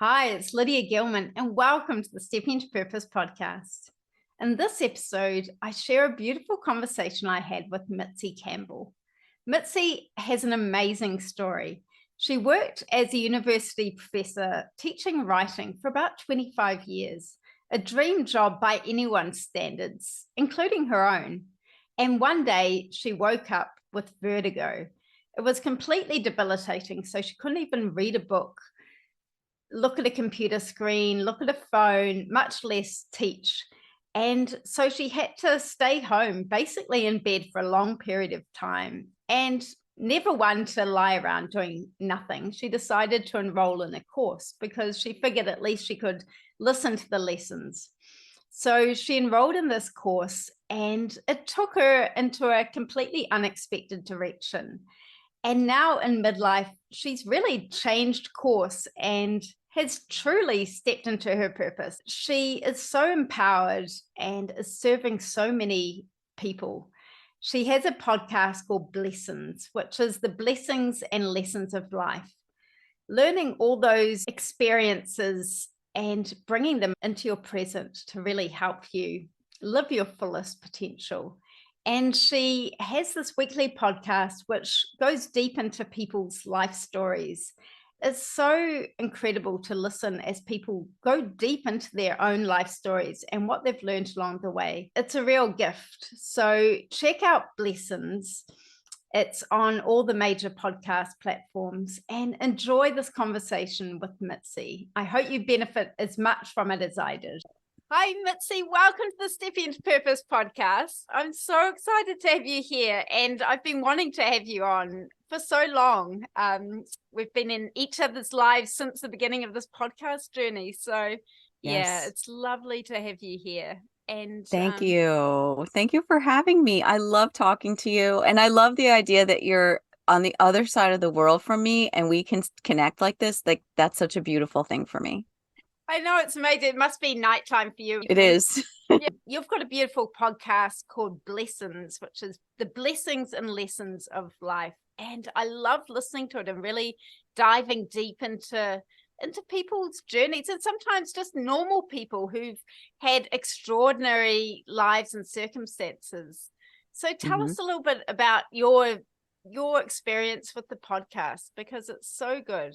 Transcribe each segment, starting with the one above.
Hi, it's Lydia Gilman, and welcome to the Stepping to Purpose podcast. In this episode, I share a beautiful conversation I had with Mitzi Campbell. Mitzi has an amazing story. She worked as a university professor teaching writing for about 25 years, a dream job by anyone's standards, including her own. And one day she woke up with vertigo. It was completely debilitating, so she couldn't even read a book, look at a computer screen, look at a phone, much less teach. And so she had to stay home, basically in bed for a long period of time, and never one to lie around doing nothing. She decided to enroll in a course because she figured at least she could listen to the lessons. So she enrolled in this course, and it took her into a completely unexpected direction. And now in midlife, she's really changed course and has truly stepped into her purpose. She is so empowered and is serving so many people. She has a podcast called Blessons, which is the blessings and lessons of life. Learning all those experiences and bringing them into your present to really help you live your fullest potential. And she has this weekly podcast which goes deep into people's life stories. It's so incredible to listen as people go deep into their own life stories and what they've learned along the way. It's a real gift. So check out Blessons. It's on all the major podcast platforms, and enjoy this conversation with Mitzi. I hope you benefit as much from it as I did. Hi, Mitzi. Welcome to the Stepping to Purpose podcast. I'm so excited to have you here, and I've been wanting to have you on for so long. We've been in each other's lives since the beginning of this podcast journey. So, yeah, it's lovely to have you here. And thank you. Thank you for having me. I love talking to you, and I love the idea that you're on the other side of the world from me, and we can connect like this. Like, that's such a beautiful thing for me. I know, it's amazing. It must be nighttime for you. It is. Yeah, you've got a beautiful podcast called Blessons, which is the blessings and lessons of life. And I love listening to it and really diving deep into people's journeys, and sometimes just normal people who've had extraordinary lives and circumstances. So tell us a little bit about your experience with the podcast, because it's so good.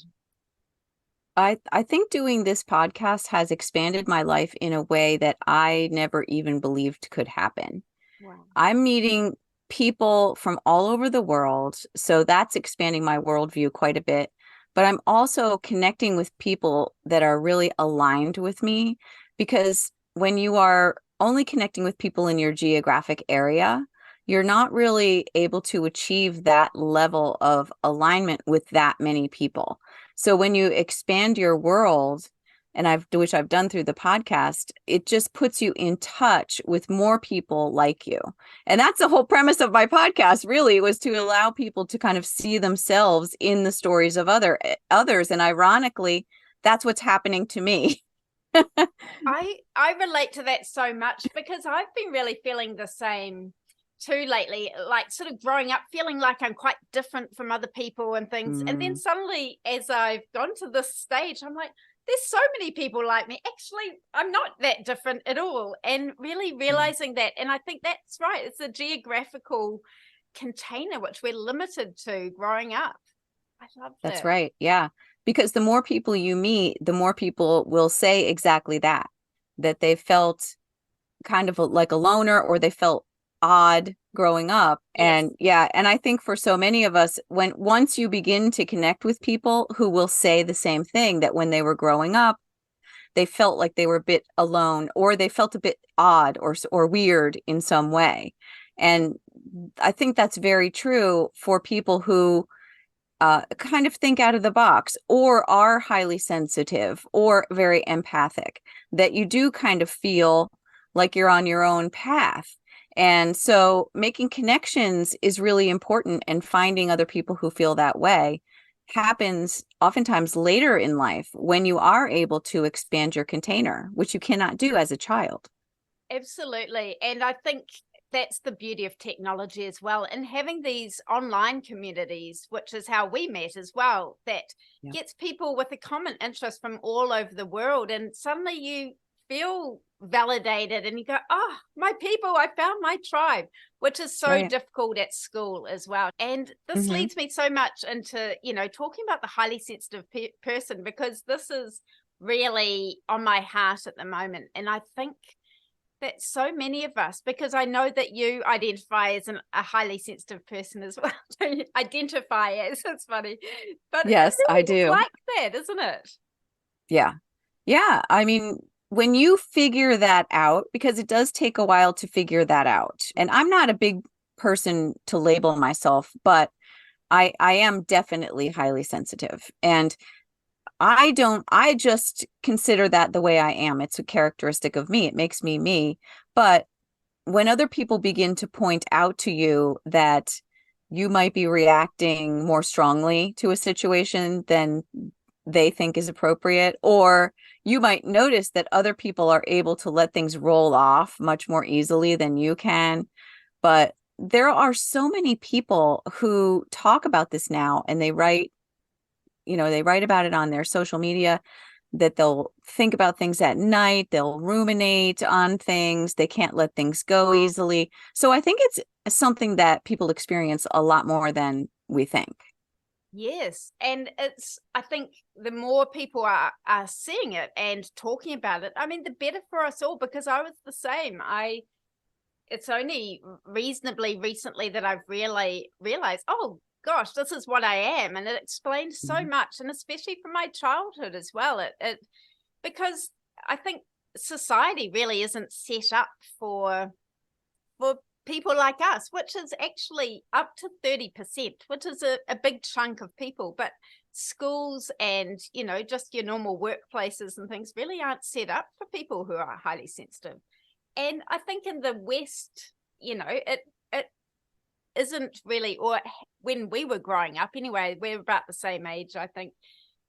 I think doing this podcast has expanded my life in a way that I never even believed could happen. Wow. I'm meeting people from all over the world, so that's expanding my worldview quite a bit. But I'm also connecting with people that are really aligned with me, because when you are only connecting with people in your geographic area, you're not really able to achieve that level of alignment with that many people. So when you expand your world, and which I've done through the podcast, it just puts you in touch with more people like you. And that's the whole premise of my podcast, really, was to allow people to kind of see themselves in the stories of others. And ironically, that's what's happening to me. I relate to that so much, because I've been really feeling the same too lately, like sort of growing up feeling like I'm quite different from other people and things. And then suddenly, as I've gone to this stage, I'm like, there's so many people like me. Actually, I'm not that different at all. And really realizing that. And I think that's right. It's a geographical container which we're limited to growing up. I love that. That's right. Yeah. Because the more people you meet, the more people will say exactly that they felt kind of like a loner, or they felt odd growing up. Yes. And I think for so many of us, once you begin to connect with people who will say the same thing, that when they were growing up, they felt like they were a bit alone, or they felt a bit odd or weird in some way. And I think that's very true for people who kind of think out of the box, or are highly sensitive, or very empathic, that you do kind of feel like you're on your own path. And so making connections is really important, and finding other people who feel that way happens oftentimes later in life, when you are able to expand your container, which you cannot do as a child. Absolutely. And I think that's the beauty of technology as well. And having these online communities, which is how we met as well, that gets people with a common interest from all over the world. And suddenly you feel validated and you go, oh, my people, I found my tribe, which is so difficult at school as well. And this leads me so much into, talking about the highly sensitive person, because this is really on my heart at the moment. And I think that so many of us, because I know that you identify as a highly sensitive person as well. Identify as, it's funny. But yes, I do. It's like that, isn't it? Yeah. Yeah. I mean, when you figure that out, because it does take a while to figure that out. And I'm not a big person to label myself, but I am definitely highly sensitive. And I just consider that the way I am. It's a characteristic of me. It makes me me. But when other people begin to point out to you that you might be reacting more strongly to a situation than they think is appropriate, or you might notice that other people are able to let things roll off much more easily than you can. But there are so many people who talk about this now, and they write about it on their social media, that they'll think about things at night, they'll ruminate on things, they can't let things go easily. So I think it's something that people experience a lot more than we think. Yes. And I think the more people are seeing it and talking about it, I mean, the better for us all, because I was the same. It's only reasonably recently that I've really realized, oh gosh, this is what I am. And it explains so much, and especially from my childhood as well. It because I think society really isn't set up for people like us, which is actually up to 30%, which is a big chunk of people. But schools and, just your normal workplaces and things really aren't set up for people who are highly sensitive. And I think in the West, it isn't really, or when we were growing up anyway, we're about the same age, I think.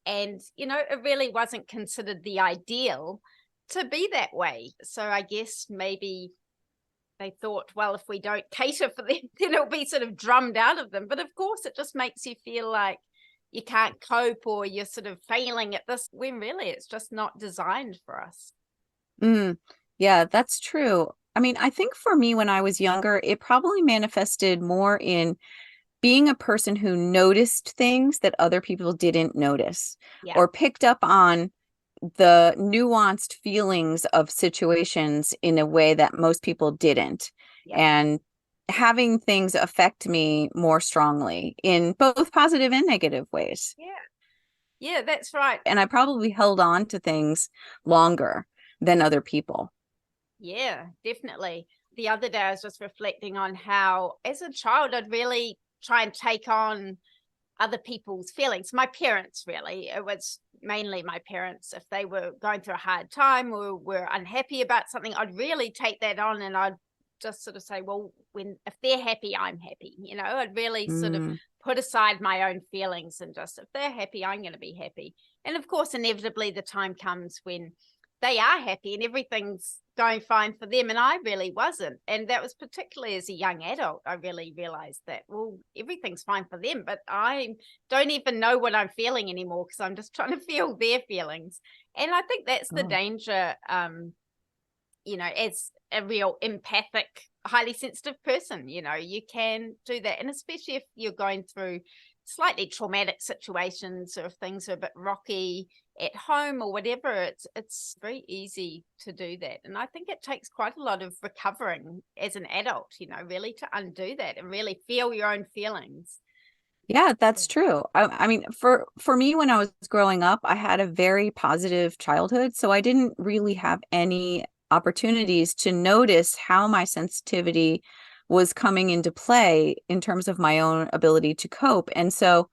And, it really wasn't considered the ideal to be that way. So I guess maybe they thought, well, if we don't cater for them, then it'll be sort of drummed out of them. But of course, it just makes you feel like you can't cope, or you're sort of failing at this, when really it's just not designed for us. Yeah, that's true. I mean, I think for me, when I was younger, it probably manifested more in being a person who noticed things that other people didn't notice, or picked up on the nuanced feelings of situations in a way that most people didn't, and having things affect me more strongly in both positive and negative ways. Yeah, that's right. And I probably held on to things longer than other people. Yeah, definitely. The other day I was just reflecting on how as a child I'd really try and take on other people's feelings. My parents, really, it was mainly my parents. If they were going through a hard time or were unhappy about something, I'd really take that on, and I'd just sort of say, well, if they're happy, I'm happy. I'd really sort of put aside my own feelings, and just, if they're happy, I'm going to be happy. And of course, inevitably the time comes when they are happy and everything's going fine for them, and I really wasn't. And that was particularly as a young adult, I really realized that, well, everything's fine for them, but I don't even know what I'm feeling anymore, because I'm just trying to feel their feelings. And I think that's the danger, as a real empathic, highly sensitive person. You can do that, and especially if you're going through slightly traumatic situations, or if things are a bit rocky at home or whatever, it's very easy to do that. And I think it takes quite a lot of recovering as an adult, really to undo that and really feel your own feelings. Yeah, that's true. I mean, for me, when I was growing up, I had a very positive childhood, so I didn't really have any opportunities to notice how my sensitivity was coming into play in terms of my own ability to cope. And so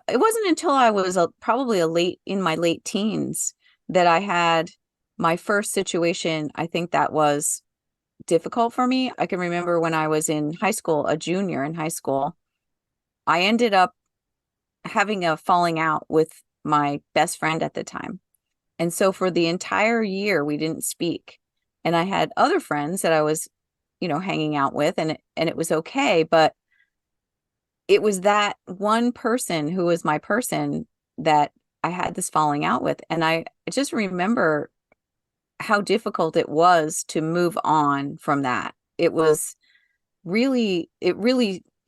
it wasn't until I was probably in my late teens that I had my first situation, I think, that was difficult for me. I can remember when I was in high school, a junior in high school, I ended up having a falling out with my best friend at the time. And so for the entire year, we didn't speak. And I had other friends that I was, hanging out with, and it was okay. But it was that one person who was my person that I had this falling out with. And I just remember how difficult it was to move on from that. It really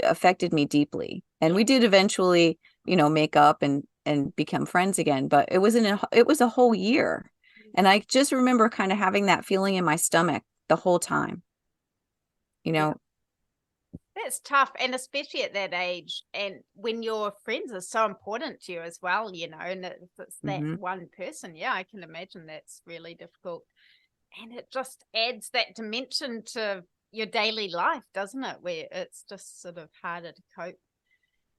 affected me deeply. And we did eventually, make up and become friends again, but it was a whole year. And I just remember kind of having that feeling in my stomach the whole time. That's tough, and especially at that age, and when your friends are so important to you as well, and it's that one person. Yeah, I can imagine that's really difficult. And it just adds that dimension to your daily life, doesn't it? Where it's just sort of harder to cope.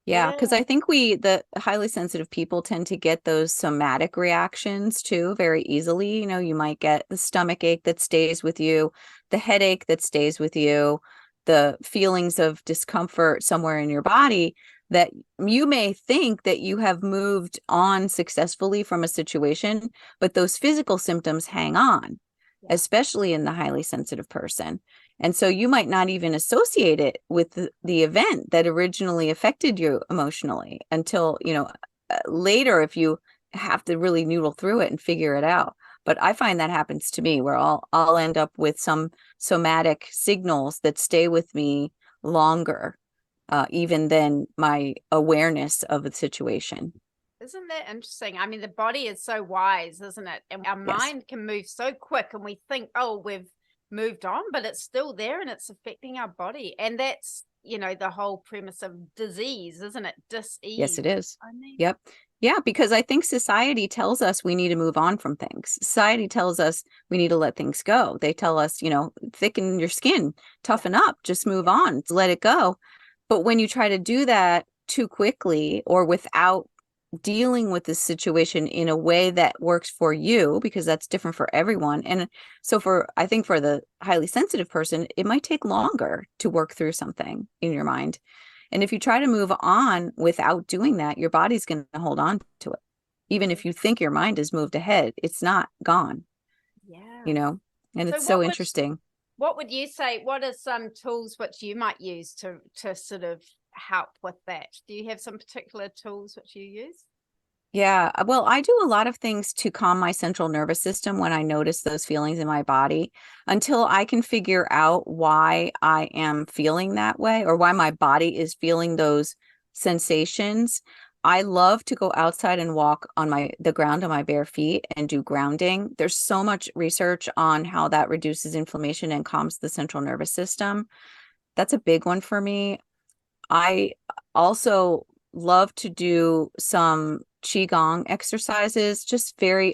Yeah, because I think the highly sensitive people tend to get those somatic reactions too very easily. You might get the stomach ache that stays with you, the headache that stays with you, the feelings of discomfort somewhere in your body that you may think that you have moved on successfully from a situation, but those physical symptoms hang on, especially in the highly sensitive person. And so you might not even associate it with the event that originally affected you emotionally until, later, if you have to really noodle through it and figure it out. But I find that happens to me where I'll end up with some somatic signals that stay with me longer, even than my awareness of the situation. Isn't that interesting? I mean, the body is so wise, isn't it? And our mind can move so quick, and we think, oh, we've moved on, but it's still there and it's affecting our body. And that's, the whole premise of disease, isn't it? Dis-ease. Yes, it is. Yep. Yeah, because I think society tells us we need to move on from things. Society tells us we need to let things go. They tell us, thicken your skin, toughen up, just move on, let it go. But when you try to do that too quickly or without dealing with this situation in a way that works for you, because that's different for everyone. And so I think for the highly sensitive person, it might take longer to work through something in your mind. And if you try to move on without doing that, your body's going to hold on to it. Even if you think your mind has moved ahead, it's not gone. Yeah. And it's so interesting. What would you say? What are some tools which you might use to sort of help with that? Do you have some particular tools which you use? Yeah, well, I do a lot of things to calm my central nervous system when I notice those feelings in my body until I can figure out why I am feeling that way or why my body is feeling those sensations. I love to go outside and walk on the ground on my bare feet and do grounding. There's so much research on how that reduces inflammation and calms the central nervous system. That's a big one for me. I also love to do some qigong exercises,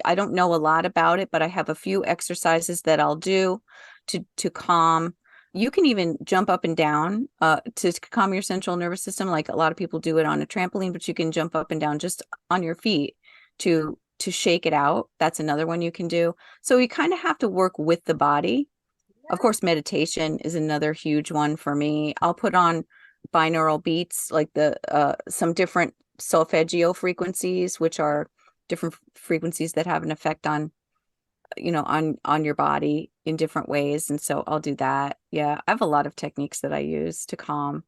I don't know a lot about it, but I have a few exercises that I'll do to calm. You can even jump up and down to calm your central nervous system. Like a lot of people do it on a trampoline, but you can jump up and down just on your feet to shake it out. That's another one you can do. So you kind of have to work with the body. Of course, meditation is another huge one for me. I'll put on binaural beats, like some different solfeggio frequencies, which are different frequencies that have an effect on your body in different ways. And so I'll do that. Yeah, I have a lot of techniques that I use to calm.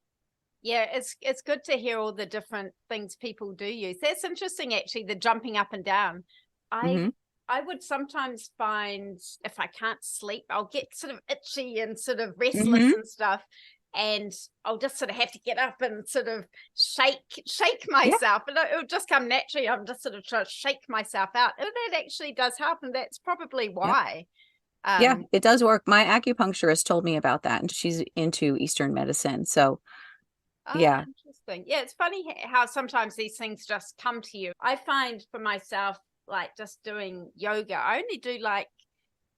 Yeah, it's good to hear all the different things people do use. That's interesting, actually, the jumping up and down. I would sometimes find if I can't sleep, I'll get sort of itchy and sort of restless and stuff. And I'll just sort of have to get up and sort of shake myself. And it'll just come naturally. I'm just sort of trying to shake myself out. And that actually does help. And that's probably why. Yeah, it does work. My acupuncturist told me about that. And she's into Eastern medicine. So, yeah. Interesting. Yeah, it's funny how sometimes these things just come to you. I find for myself, like just doing yoga, I only do like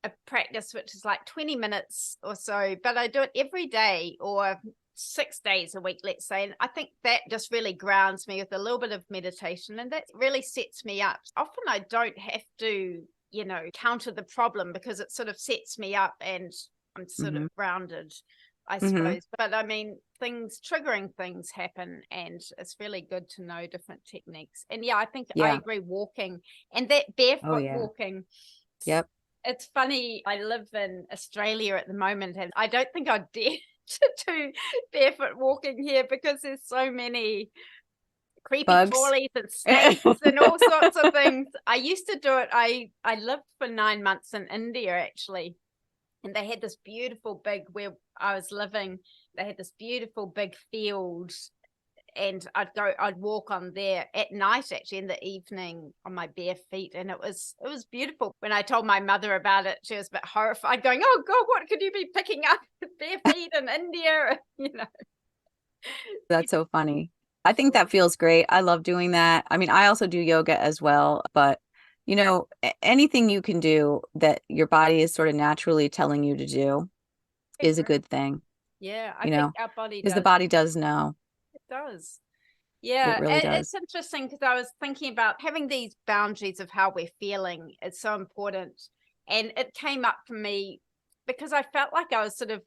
a practice which is like 20 minutes or so, but I do it every day or 6 days a week, let's say. And I think that just really grounds me with a little bit of meditation, and that really sets me up. Often I don't have to, counter the problem because it sort of sets me up and I'm sort of grounded, I suppose. But I mean, triggering things happen, and it's really good to know different techniques. And yeah, I think I agree, walking and that barefoot walking. Yep. It's funny. I live in Australia at the moment, and I don't think I'd dare to do barefoot walking here because there's so many creepy Bugs. crawlies and snakes and all sorts of things. I used to do it. I lived for 9 months in India, actually, and they had this beautiful big, where I was living, they had this beautiful big field, and I'd walk on there at night, actually, in the evening on my bare feet, and it was beautiful. When I told my mother about it, she was a bit horrified, going, "Oh God, what could you be picking up with bare feet in India?" That's so funny. I think that feels great. I love doing that. I mean, I also do yoga as well, but anything you can do that your body is sort of naturally telling you to do is a good thing. Yeah, I think our body because does. the body does know. It does. Yeah, it really does. It's interesting because I was thinking about having these boundaries of how we're feeling. It's so important. And it came up for me because I felt like I was sort of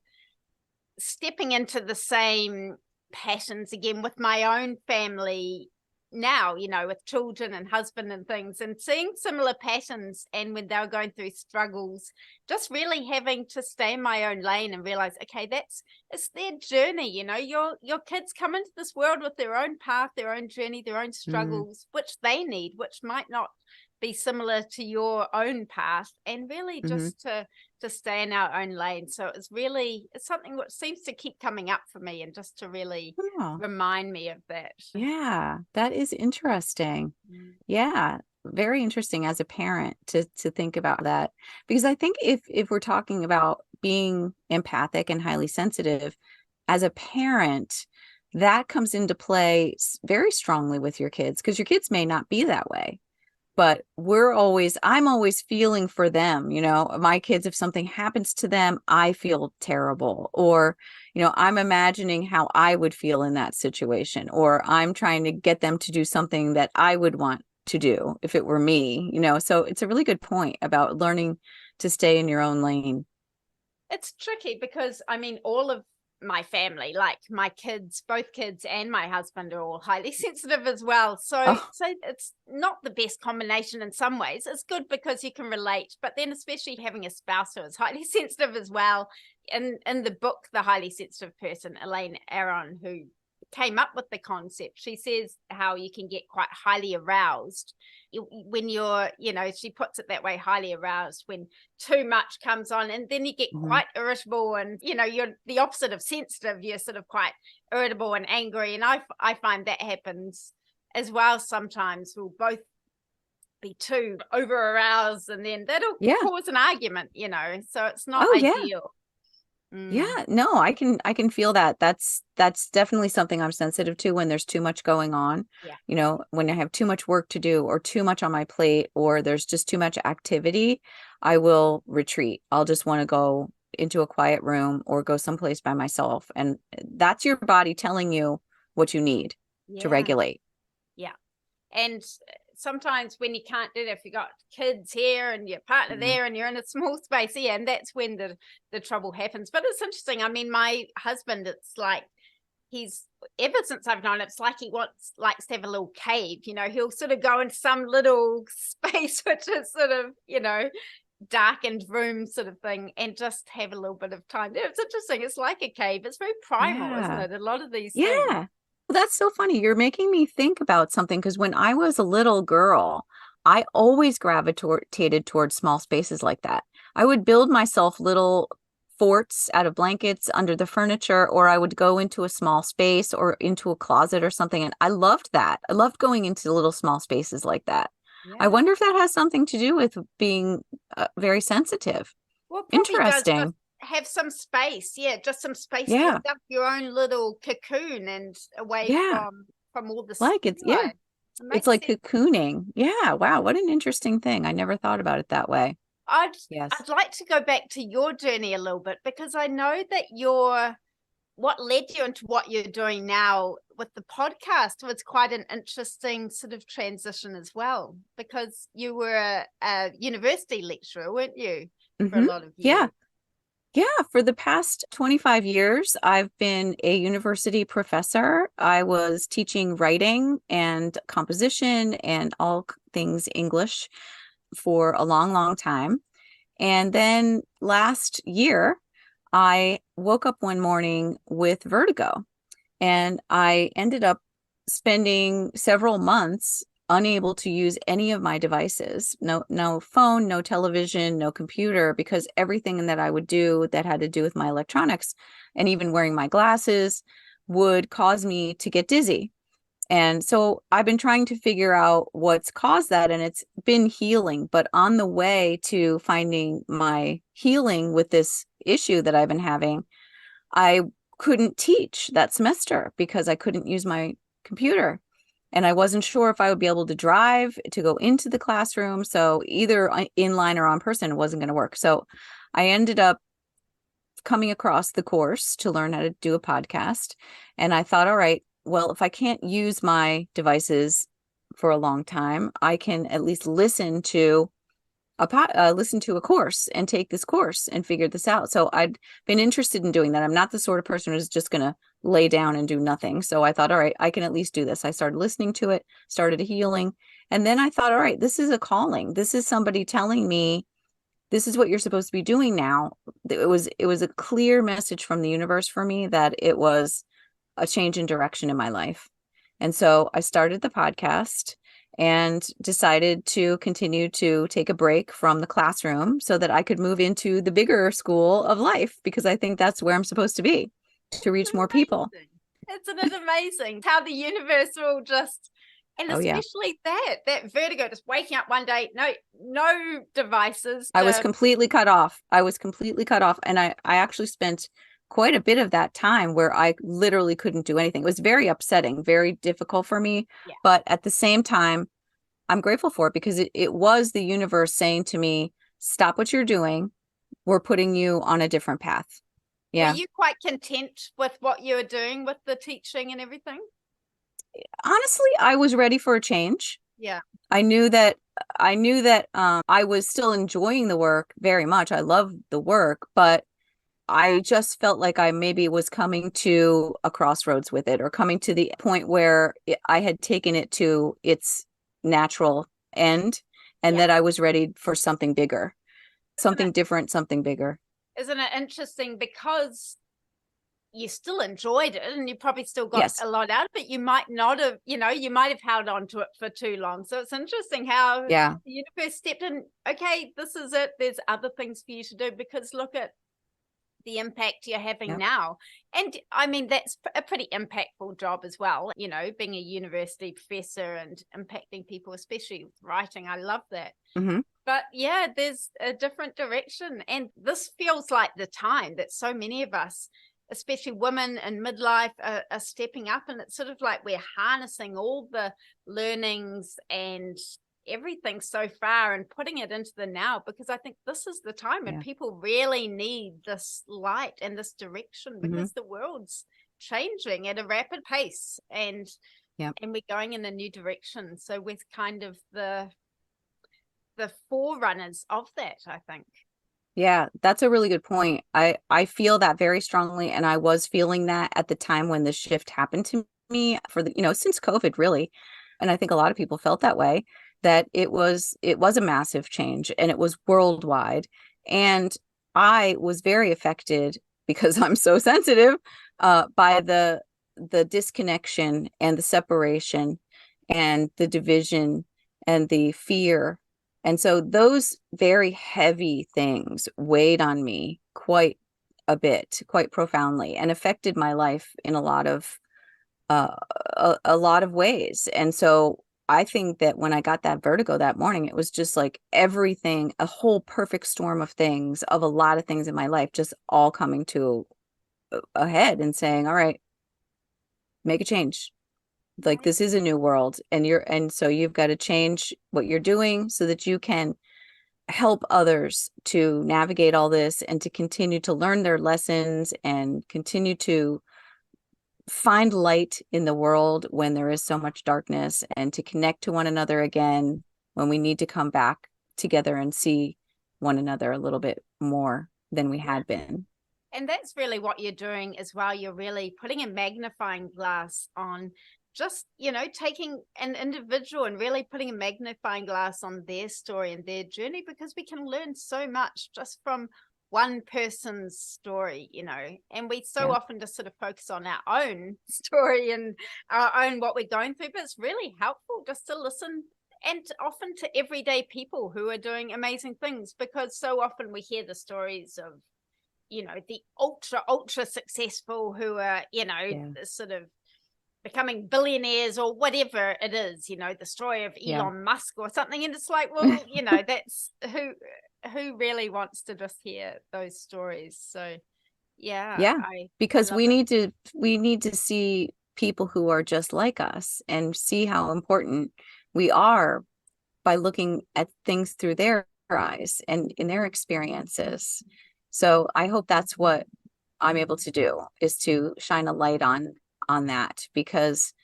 stepping into the same patterns again with my own family now, with children and husband and things, and seeing similar patterns. And when they were going through struggles, just really having to stay in my own lane and realize, okay, it's their journey. Your kids come into this world with their own path, their own journey, their own struggles, which they need, which might not be similar to your own path, and really just to stay in our own lane. So it's something which seems to keep coming up for me, and just to really remind me of that. Yeah, that is interesting. Yeah, very interesting as a parent to think about that, because I think if we're talking about being empathic and highly sensitive as a parent, that comes into play very strongly with your kids, because your kids may not be that way. But I'm always feeling for them. My kids, if something happens to them, I feel terrible. Or, I'm imagining how I would feel in that situation, or I'm trying to get them to do something that I would want to do if it were me, so it's a really good point about learning to stay in your own lane. It's tricky because, I mean, all of my family, like my kids, both kids and my husband, are all highly sensitive as well. So it's not the best combination in some ways. It's good because you can relate, but then especially having a spouse who is highly sensitive as well. In the book, The Highly Sensitive Person, Elaine Aron, who came up with the concept, she says how you can get quite highly aroused when you're, she puts it that way, highly aroused when too much comes on, and then you get quite irritable, and you're the opposite of sensitive. You're sort of quite irritable and angry, and I find that happens as well. Sometimes we'll both be too over aroused, and then that'll cause an argument, so it's not ideal. Yeah, no, I can feel that. That's definitely something I'm sensitive to when there's too much going on. Yeah. When I have too much work to do, or too much on my plate, or there's just too much activity, I will retreat. I'll just want to go into a quiet room or go someplace by myself. And that's your body telling you what you need to regulate. Yeah. And sometimes when you can't do that, if you got kids here and your partner there and you're in a small space, and that's when the trouble happens. But it's interesting. I mean, my husband, it's like ever since I've known, it's like he likes to have a little cave. He'll sort of go into some little space which is sort of, darkened room sort of thing, and just have a little bit of time. It's interesting. It's like a cave. It's very primal, isn't it? A lot of these things. Well, that's so funny. You're making me think about something, because when I was a little girl, I always gravitated towards small spaces like that. I would build myself little forts out of blankets under the furniture, or I would go into a small space or into a closet or something. And I loved that. I loved going into little small spaces like that. I wonder if that has something to do with being very sensitive. Well, interesting. Have some space, just some space to yourself, your own little cocoon, and away from all the it's like cocooning. Wow, what an interesting thing. I never thought about it that way. I'd like to go back to your journey a little bit, because I know that what led you into what you're doing now with the podcast was quite an interesting sort of transition as well, because you were a university lecturer, weren't you, for a lot of years? Yeah, for the past 25 years, I've been a university professor. I was teaching writing and composition and all things English for a long, long time. And then last year, I woke up one morning with vertigo, and I ended up spending several months unable to use any of my devices. No phone, no television, no computer, because everything that I would do that had to do with my electronics and even wearing my glasses would cause me to get dizzy. And so I've been trying to figure out what's caused that, and it's been healing. But on the way to finding my healing with this issue that I've been having, I couldn't teach that semester because I couldn't use my computer. And I wasn't sure if I would be able to drive to go into the classroom. So either in line or on person wasn't going to work. So I ended up coming across the course to learn how to do a podcast. And I thought, all right, well, if I can't use my devices for a long time, I can at least listen to a course and take this course and figure this out. So I'd been interested in doing that. I'm not the sort of person who's just going to lay down and do nothing. So I thought, all right, I can at least do this. I started listening to it, started healing. And then I thought, all right, this is a calling. This is somebody telling me this is what you're supposed to be doing now. It was a clear message from the universe for me that it was a change in direction in my life. And so I started the podcast and decided to continue to take a break from the classroom so that I could move into the bigger school of life, because I think that's where I'm supposed to be, to reach more people. Isn't it amazing how the universe will just, and especially that vertigo, just waking up one day, no devices. I was completely cut off. And I actually spent quite a bit of that time where I literally couldn't do anything. It was very upsetting, very difficult for me. Yeah. But at the same time, I'm grateful for it, because it was the universe saying to me, stop what you're doing. We're putting you on a different path. Yeah. Were you quite content with what you were doing with the teaching and everything? Honestly, I was ready for a change. Yeah. I knew that I was still enjoying the work very much. I love the work, but I just felt like I maybe was coming to a crossroads with it, or coming to the point where I had taken it to its natural end, and that I was ready for something bigger, something different, something bigger. Isn't it interesting? Because you still enjoyed it and you probably still got a lot out of it. You might not have, you might have held on to it for too long. So it's interesting how the universe stepped in. Okay, this is it. There's other things for you to do, because look at the impact you're having now. And I mean, that's a pretty impactful job as well, being a university professor and impacting people, especially with writing. I love that. Mm-hmm. But yeah, there's a different direction. And this feels like the time that so many of us, especially women in midlife, are stepping up. And it's sort of like we're harnessing all the learnings and everything so far and putting it into the now, because I think this is the time when people really need this light and this direction, because the world's changing at a rapid pace, and we're going in a new direction. So we're kind of the forerunners of that, I think. Yeah, that's a really good point. I feel that very strongly, and I was feeling that at the time when the shift happened to me for since COVID, really. And I think a lot of people felt that way, that it was a massive change, and it was worldwide. And I was very affected, because I'm so sensitive, by the disconnection and the separation and the division and the fear. And so those very heavy things weighed on me quite a bit, quite profoundly, and affected my life in a lot of ways. And so I think that when I got that vertigo that morning, it was just like everything, a whole perfect storm of things, of a lot of things in my life, just all coming to a head and saying, all right, make a change. Like, this is a new world, and so you've got to change what you're doing so that you can help others to navigate all this, and to continue to learn their lessons, and continue to find light in the world when there is so much darkness, and to connect to one another again when we need to come back together and see one another a little bit more than we had been. And that's really what you're doing as well. You're really putting a magnifying glass on just, you know, taking an individual and really putting a magnifying glass on their story and their journey, because we can learn so much just from one person's story, you know, and we so often just sort of focus on our own story and our own what we're going through, but it's really helpful just to listen, and often to everyday people who are doing amazing things, because so often we hear the stories of, you know, the ultra successful who are, you know, sort of becoming billionaires or whatever it is, you know, the story of Elon Musk or something. And it's like, well, you know, that's who really wants to just hear those stories. So because I we need to see people who are just like us and see how important we are by looking at things through their eyes and in their experiences. So I hope that's what I'm able to do, is to shine a light on that, because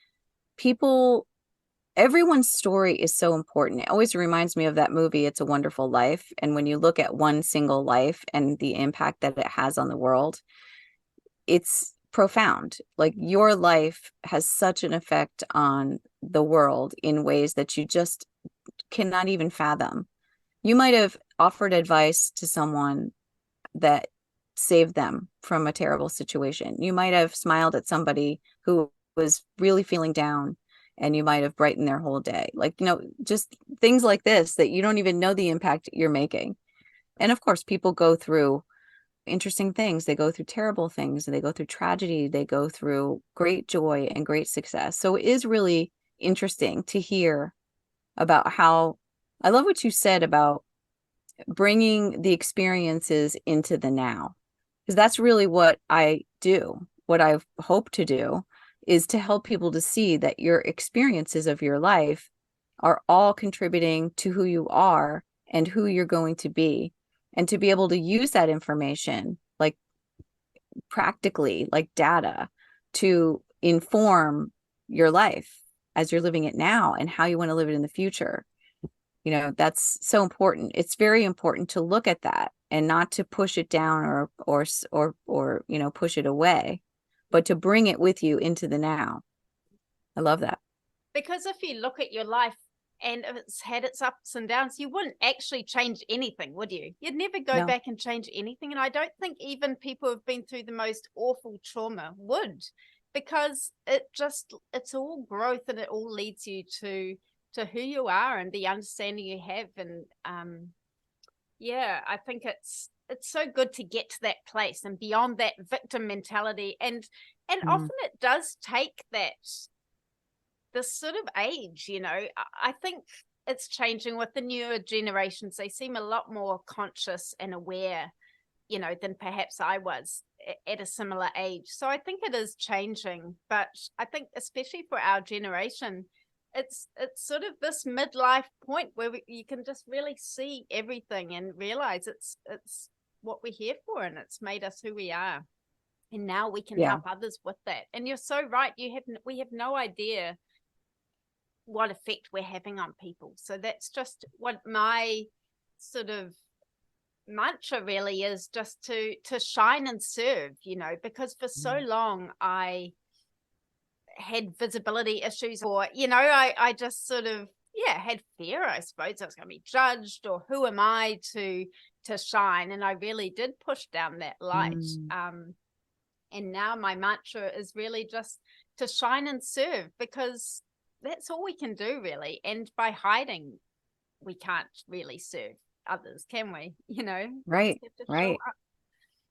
everyone's story is so important. It always reminds me of that movie, It's a Wonderful Life. And when you look at one single life and the impact that it has on the world, it's profound. Like, your life has such an effect on the world in ways that you just cannot even fathom. You might have offered advice to someone that saved them from a terrible situation. You might have smiled at somebody who was really feeling down, and you might have brightened their whole day. Like, you know, just things like this that you don't even know the impact you're making. And of course, people go through interesting things. They go through terrible things, and they go through tragedy. They go through great joy and great success. So it is really interesting to hear about how, I love what you said about bringing the experiences into the now, because that's really what I do. What I hope to do is to help people to see that your experiences of your life are all contributing to who you are and who you're going to be, and to be able to use that information, like practically, like data, to inform your life as you're living it now and how you want to live it in the future. You know, that's so important. It's very important to look at that and not to push it down or you know, push it away, but to bring it with you into the now. I love that. Because if you look at your life and if it's had its ups and downs, you wouldn't actually change anything, would you? You'd never go back and change anything. And I don't think even people who've been through the most awful trauma would, because it's all growth, and it all leads you to who you are and the understanding you have. And I think it's so good to get to that place and beyond that victim mentality. And often it does take this sort of age, you know. I think it's changing with the newer generations. They seem a lot more conscious and aware, you know, than perhaps I was at a similar age. So I think it is changing. But I think especially for our generation, it's sort of this midlife point where you can just really see everything and realize it's what we're here for, and it's made us who we are. And now we can help others with that. And you're so right. We have no idea what effect we're having on people. So that's just what my sort of mantra really is, just to shine and serve, you know, because for so long I had visibility issues, or, you know, I just sort of, had fear, I suppose. I was going to be judged, or who am I to shine? And I really did push down that light. And now my mantra is really just to shine and serve, because that's all we can do, really. And by hiding, we can't really serve others, can we? You know? Right.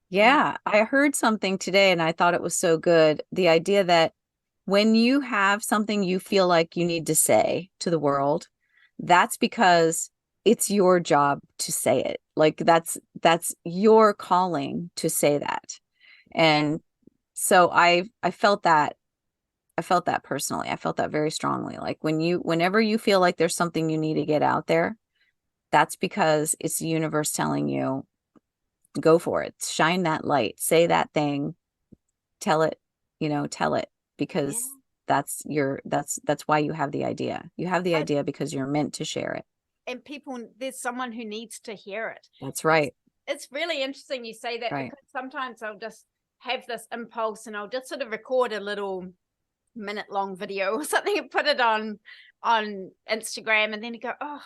Yeah. I heard something today and I thought it was so good. The idea that when you have something you feel like you need to say to the world, that's because it's your job to say it. Like, that's your calling to say that. And so I felt that. I felt that personally. I felt that very strongly. Like, whenever you feel like there's something you need to get out there, that's because it's the universe telling you, go for it. Shine that light, say that thing, tell it, because that's why you have the idea. You have the idea because you're meant to share it. And there's someone who needs to hear it. That's right. It's really interesting you say that, because sometimes I'll just have this impulse and I'll just sort of record a little minute long video or something and put it on Instagram, and then you go, oh,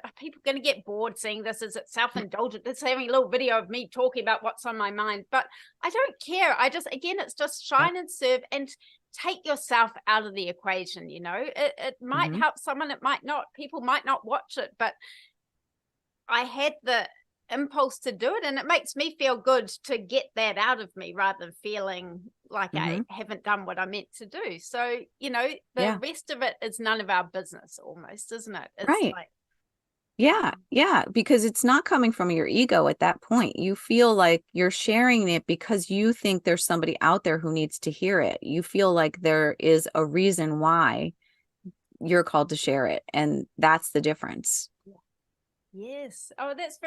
are people going to get bored seeing this? Is it self-indulgent? It's having a little video of me talking about what's on my mind. But I don't care. Again, it's just shine and serve, and take yourself out of the equation. It might help someone, it might not. People might not watch it, but I had the impulse to do it, and it makes me feel good to get that out of me rather than feeling like I haven't done what I meant to do. So the rest of it is none of our business, almost, isn't it? It's right. like, yeah, because it's not coming from your ego at that point. You feel like you're sharing it because you think there's somebody out there who needs to hear it. You feel like there is a reason why you're called to share it, and that's the difference. Yes. Oh, that's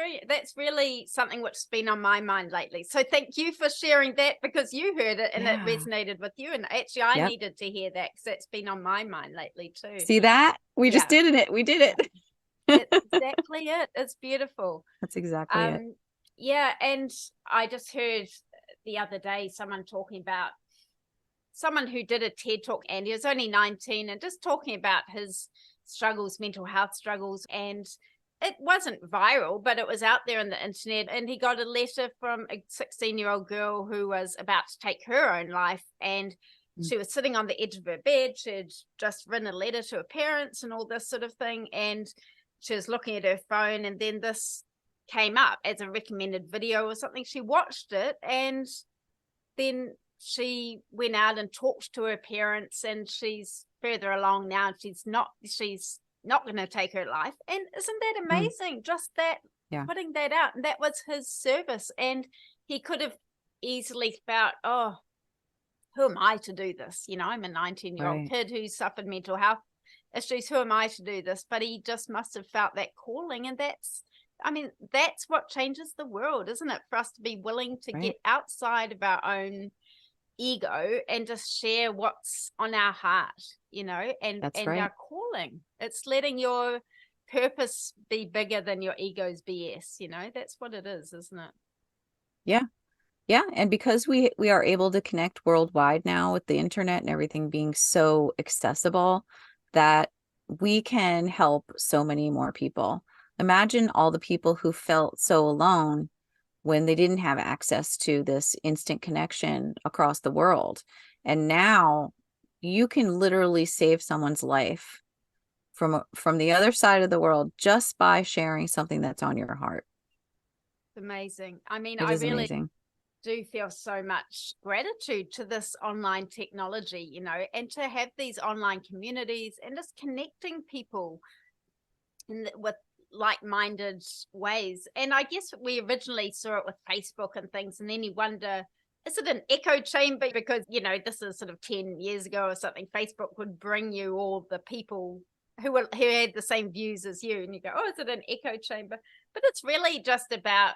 really something which has been on my mind lately. So thank you for sharing that, because you heard it and it resonated with you. And actually, I needed to hear that because that's been on my mind lately too. See that? We just did it. We did it. That's exactly it. It's beautiful. That's exactly it. Yeah. And I just heard the other day someone talking about someone who did a TED talk, and he was only 19, and just talking about his struggles, mental health struggles, and it wasn't viral, but it was out there on the internet. And he got a letter from a 16-year-old girl who was about to take her own life. And she was sitting on the edge of her bed. She'd just written a letter to her parents and all this sort of thing. And she was looking at her phone, and then this came up as a recommended video or something. She watched it, and then she went out and talked to her parents, and she's further along now. She's not going to take her life. And isn't that amazing? Just that, putting that out. And that was his service. And he could have easily felt, oh, who am I to do this? I'm a 19-year-old kid who suffered mental health issues. Who am I to do this? But he just must have felt that calling. And that's what changes the world, isn't it? For us to be willing to get outside of our own ego and just share what's on our heart, and our calling. It's letting your purpose be bigger than your ego's BS. That's what it is, isn't it? Yeah. And because we are able to connect worldwide now with the internet and everything being so accessible, that we can help so many more people. Imagine all the people who felt so alone when they didn't have access to this instant connection across the world. And now you can literally save someone's life from the other side of the world just by sharing something that's on your heart. Amazing. I really amazing. Do feel so much gratitude to this online technology, and to have these online communities and just connecting people with like-minded ways. And I guess we originally saw it with Facebook and things, and then you wonder, is it an echo chamber? Because this is sort of 10 years ago or something. Facebook would bring you all the people who had the same views as you, and you go, oh, is it an echo chamber? But it's really just about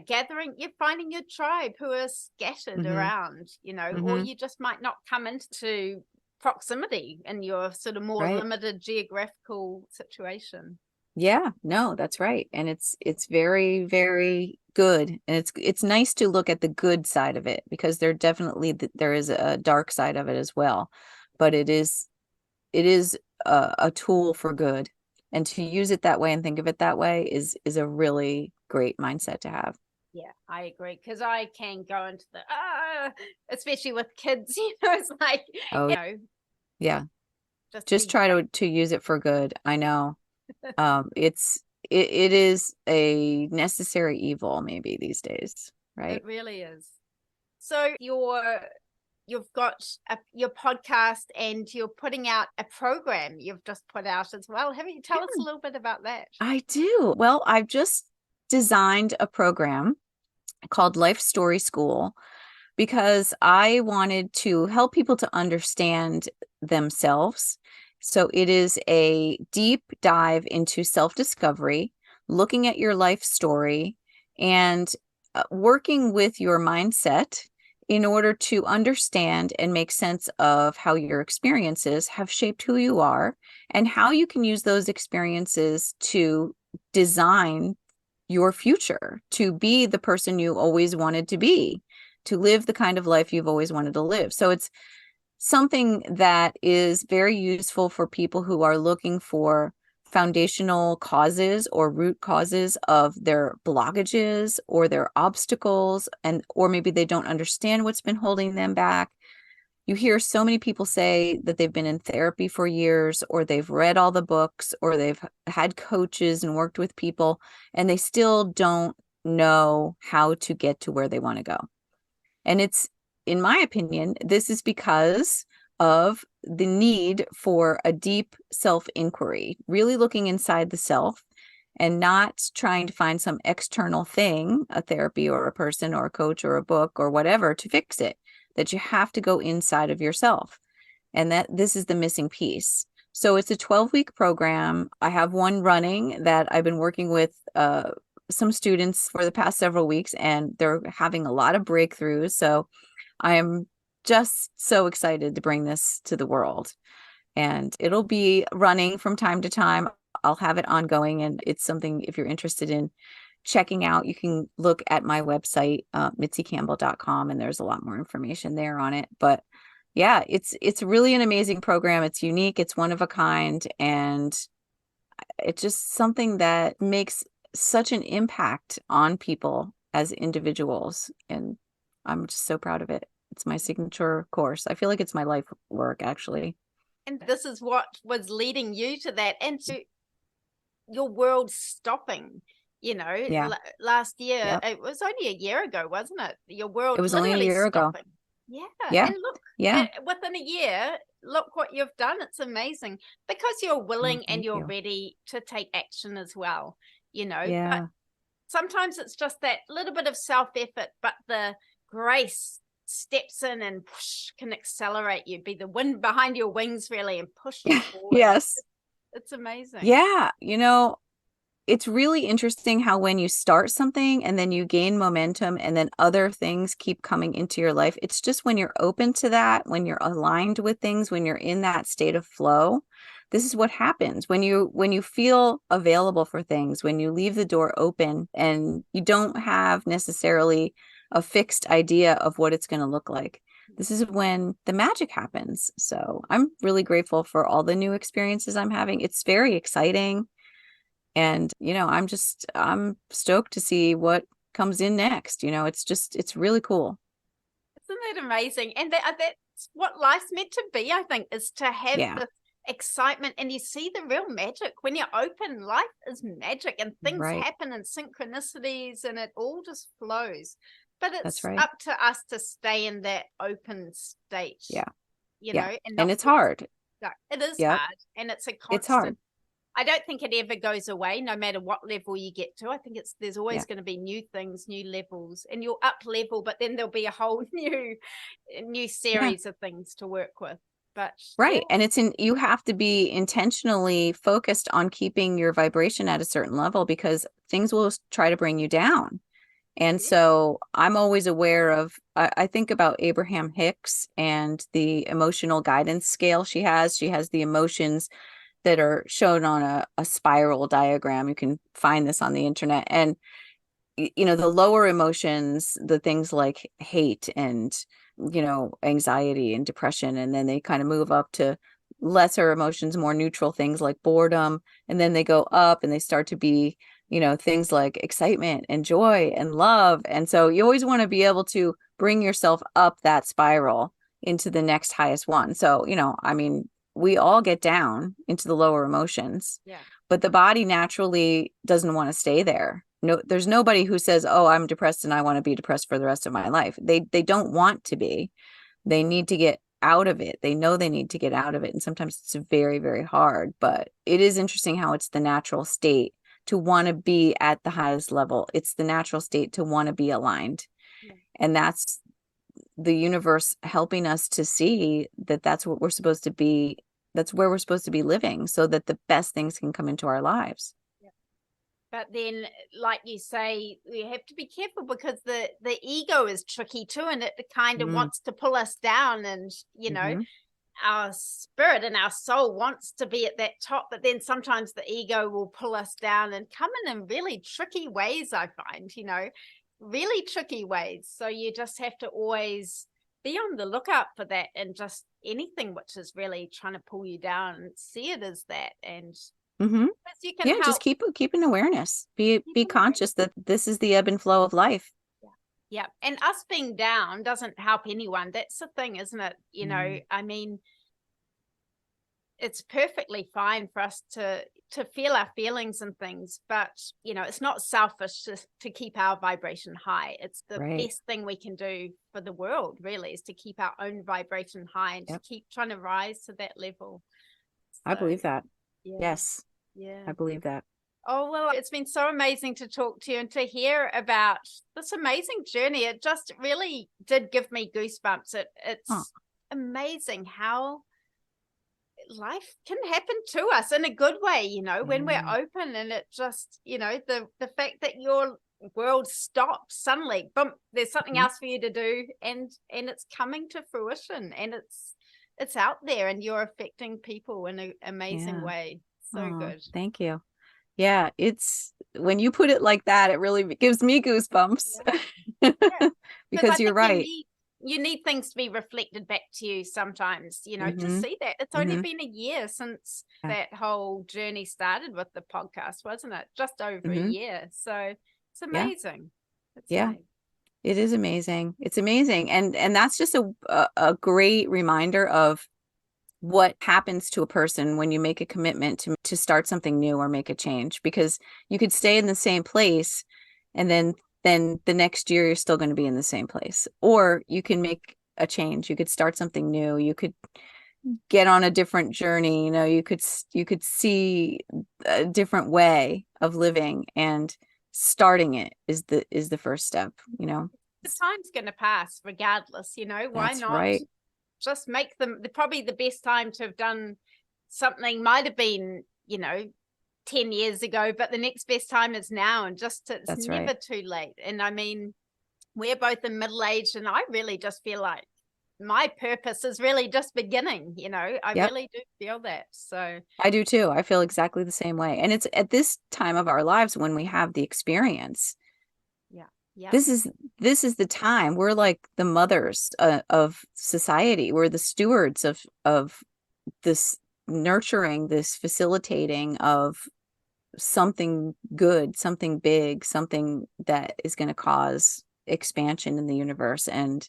gathering, you're finding your tribe who are scattered around, or you just might not come into proximity in your sort of more limited geographical situation. Yeah, no, that's right. And it's very, very good. And it's nice to look at the good side of it, because there is a dark side of it as well. But it is a tool for good. And to use it that way and think of it that way is a really great mindset to have. Yeah, I agree. Because I can go into the, especially with kids, it's like, yeah, just try to use it for good. I know. It is a necessary evil maybe these days, right? It really is. So you've got your podcast, and you're putting out a program you've just put out as well. Tell us a little bit about that? I do. Well, I've just designed a program called Life Story School, because I wanted to help people to understand themselves. So it is a deep dive into self-discovery, looking at your life story, and working with your mindset in order to understand and make sense of how your experiences have shaped who you are, and how you can use those experiences to design your future, to be the person you always wanted to be, to live the kind of life you've always wanted to live. So it's something that is very useful for people who are looking for foundational causes or root causes of their blockages or their obstacles, and or maybe they don't understand what's been holding them back. You hear so many people say that they've been in therapy for years, or they've read all the books, or they've had coaches and worked with people, and they still don't know how to get to where they want to go. And it's, in my opinion, this is because of the need for a deep self-inquiry, really looking inside the self and not trying to find some external thing, a therapy or a person or a coach or a book or whatever, to fix it. That you have to go inside of yourself, and that this is the missing piece. So it's a 12-week program. I have one running that I've been working with some students for the past several weeks, and they're having a lot of breakthroughs. So I am just so excited to bring this to the world, and it'll be running from time to time. I'll have it ongoing, and it's something, if you're interested in checking out, you can look at my website, mitzicampbell.com, and there's a lot more information there on it. But yeah, it's really an amazing program. It's unique, it's one of a kind, and it's just something that makes such an impact on people as individuals. And I'm just so proud of it. It's my signature course. I feel like it's my life work, actually. And this is what was leading you to that, and to your world stopping. Yeah. Last year, Yep. it was only a year ago, wasn't it? Your world It was only a literally year ago. stopping. Yeah. Yeah. And look, Yeah. within a year, look what you've done. It's amazing, because you're willing and you're ready to take action as well, Yeah. But sometimes it's just that little bit of self-effort, but the grace steps in and can accelerate you, be the wind behind your wings, really, and push you forward. Yes. It's amazing. Yeah. It's really interesting how when you start something and then you gain momentum and then other things keep coming into your life, it's just when you're open to that, when you're aligned with things, when you're in that state of flow, this is what happens. When you feel available for things, when you leave the door open and you don't have necessarily a fixed idea of what it's going to look like, this is when the magic happens. So I'm really grateful for all the new experiences I'm having. It's very exciting. And, I'm stoked to see what comes in next. It's really cool. Isn't that amazing? And that's what life's meant to be, I think, is to have this excitement, and you see the real magic. When you're open, life is magic, and things happen in synchronicities, and it all just flows. But it's up to us to stay in that open state. Yeah. And it's hard. It is hard, and it's a constant. It's hard. I don't think it ever goes away, no matter what level you get to. I think there's always going to be new things, new levels, and you'll up level, but then there'll be a whole new series of things to work with. But and you have to be intentionally focused on keeping your vibration at a certain level, because things will try to bring you down. And so I'm always aware of, I think about Abraham Hicks and the emotional guidance scale she has. She has the emotions that are shown on a spiral diagram. You can find this on the internet. And, the lower emotions, the things like hate and, anxiety and depression, and then they kind of move up to lesser emotions, more neutral things like boredom. And then they go up and they start to be, things like excitement and joy and love. And so you always want to be able to bring yourself up that spiral into the next highest one. So, we all get down into the lower emotions, but the body naturally doesn't want to stay there. No, there's nobody who says, "Oh, I'm depressed and I want to be depressed for the rest of my life." They don't want to be. They need to get out of it. They know they need to get out of it. And sometimes it's very, very hard, but it is interesting how it's the natural state to want to be at the highest level. It's the natural state to want to be aligned. And that's the universe helping us to see that that's what we're supposed to be. That's where we're supposed to be living, so that the best things can come into our lives. But then, like you say, we have to be careful, because the ego is tricky too, and it kind of wants to pull us down, and our spirit and our soul wants to be at that top, but then sometimes the ego will pull us down and come in really tricky ways, I find, really tricky ways. So you just have to always be on the lookout for that, and just anything which is really trying to pull you down, see it as that. And Mm-hmm. you can Yeah, help. just keep an awareness. Be conscious that this is the ebb and flow of life. Yeah. And us being down doesn't help anyone. That's the thing, isn't it? You know, I mean, it's perfectly fine for us to feel our feelings and things, but you know, it's not selfish to keep our vibration high. It's the best thing we can do for the world, really, is to keep our own vibration high and to keep trying to rise to that level. So, I believe that. Yeah. Yes. Yeah. I believe that. Oh, well, it's been so amazing to talk to you and to hear about this amazing journey. It just really did give me goosebumps. It's amazing how life can happen to us in a good way, you know, when we're open. And it just, you know, the fact that your world stops suddenly, boom, there's something else for you to do, and it's coming to fruition, and it's out there, and you're affecting people in an amazing way. So good. Thank you. Yeah, it's when you put it like that, it really gives me goosebumps. Because you're right. You need things to be reflected back to you sometimes, you know, to see that. It's only been a year since that whole journey started with the podcast, wasn't it? Just over a year. So it's amazing. Amazing. It is amazing. It's amazing. And that's just a great reminder of what happens to a person when you make a commitment to start something new or make a change, because you could stay in the same place and then the next year you're still going to be in the same place, or you can make a change. You could start something new. You could get on a different journey. You know, you could see a different way of living, and starting it is the first step, you know. The time's going to pass regardless, you know. Why not just make them probably the best time to have done something might have been, you know, 10 years ago, but the next best time is now, and just it's never too late. And I mean, we're both in middle age, and I really just feel like my purpose is really just beginning, you know. I really do feel that. So I do too. I feel exactly the same way. And it's at this time of our lives when we have the experience. This is the time. We're like the mothers of society. We're the stewards of this nurturing, this facilitating of something good, something big, something that is going to cause expansion in the universe and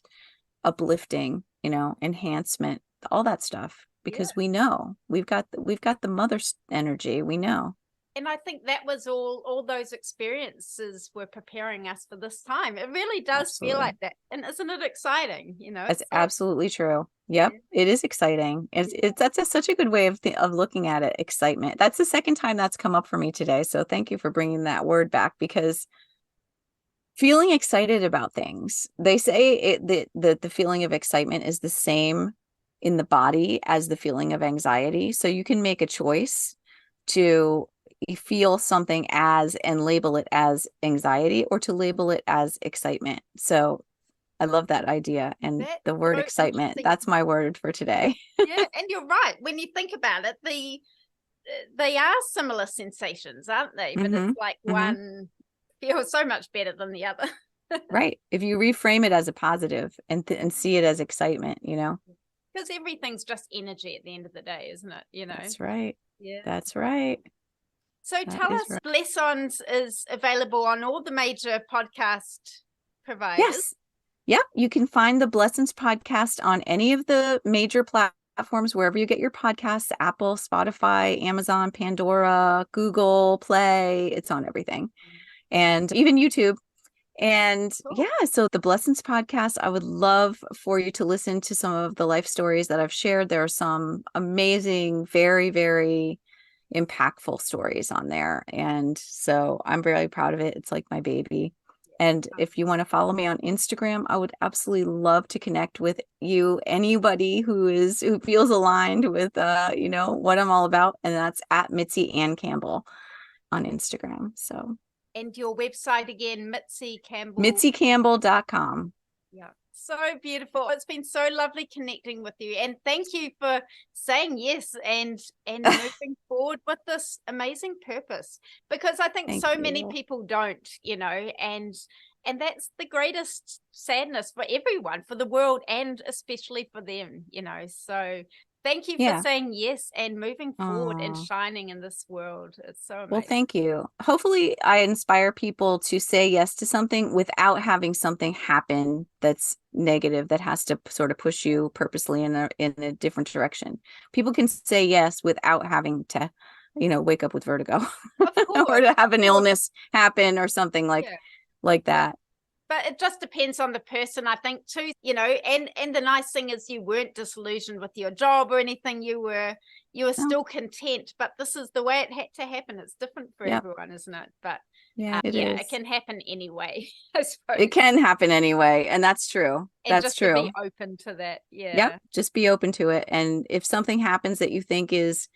uplifting, you know, enhancement, all that stuff, because we know we've got the mother's energy. We know. And I think that was all those experiences were preparing us for this time. It really does feel like that. And isn't it exciting? You know, it's absolutely true. Yep. It is exciting. That's such a good way of looking at it. Excitement. That's the second time that's come up for me today. So thank you for bringing that word back, because feeling excited about things, they say the feeling of excitement is the same in the body as the feeling of anxiety. So you can make a choice to feel something as and label it as anxiety, or to label it as excitement. So I love that idea. And the word excitement, that's my word for today. Yeah, and you're right. When you think about it, they are similar sensations, aren't they? But it's like one feels so much better than the other. Right. If you reframe it as a positive and see it as excitement, you know. Because everything's just energy at the end of the day, isn't it? You know. That's right. Yeah. That's right. So tell us, Blessons is available on all the major podcast providers. Yes. Yep. You can find the Blessons podcast on any of the major platforms, wherever you get your podcasts: Apple, Spotify, Amazon, Pandora, Google Play. It's on everything. And even YouTube. And so the Blessons podcast, I would love for you to listen to some of the life stories that I've shared. There are some amazing, very, very impactful stories on there. And so I'm really proud of it. It's like my baby. And if you want to follow me on Instagram, I would absolutely love to connect with you. Anybody who feels aligned with, you know, what I'm all about. And that's at Mitzi Campbell on Instagram. So. And your website again, Mitzi Campbell. MitziCampbell.com. Yeah. So beautiful. It's been so lovely connecting with you. And thank you for saying yes and moving forward with this amazing purpose. Because I think many people don't, you know, and And that's the greatest sadness for everyone, for the world, and especially for them, So thank you for saying yes and moving forward and shining in this world. It's so amazing. Well, thank you. Hopefully I inspire people to say yes to something without having something happen that's negative, that has to sort of push you purposely in a different direction. People can say yes without having to, wake up with vertigo or to have an illness happen or something like that. But it just depends on the person, I think, too, and the nice thing is you weren't disillusioned with your job or anything. You were still content, but this is the way it had to happen. It's different for everyone, isn't it? But it can happen anyway, I suppose. It can happen anyway, and that's true. And that's true. To be open to that. Yep, just be open to it. And if something happens that you think is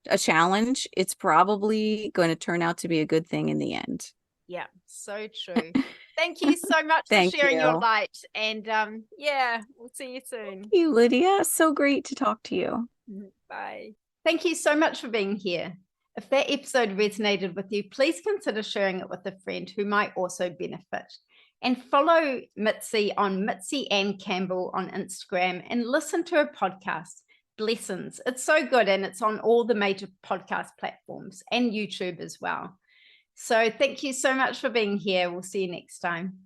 a challenge, it's probably going to turn out to be a good thing in the end. Yeah, so true. Thank you so much for sharing your light. And we'll see you soon. Thank you, Lydia. So great to talk to you. Bye. Thank you so much for being here. If that episode resonated with you, please consider sharing it with a friend who might also benefit. And follow Mitzi on Mitzi Campbell on Instagram, and listen to her podcast, Blessons. It's so good, and it's on all the major podcast platforms and YouTube as well. So thank you so much for being here. We'll see you next time.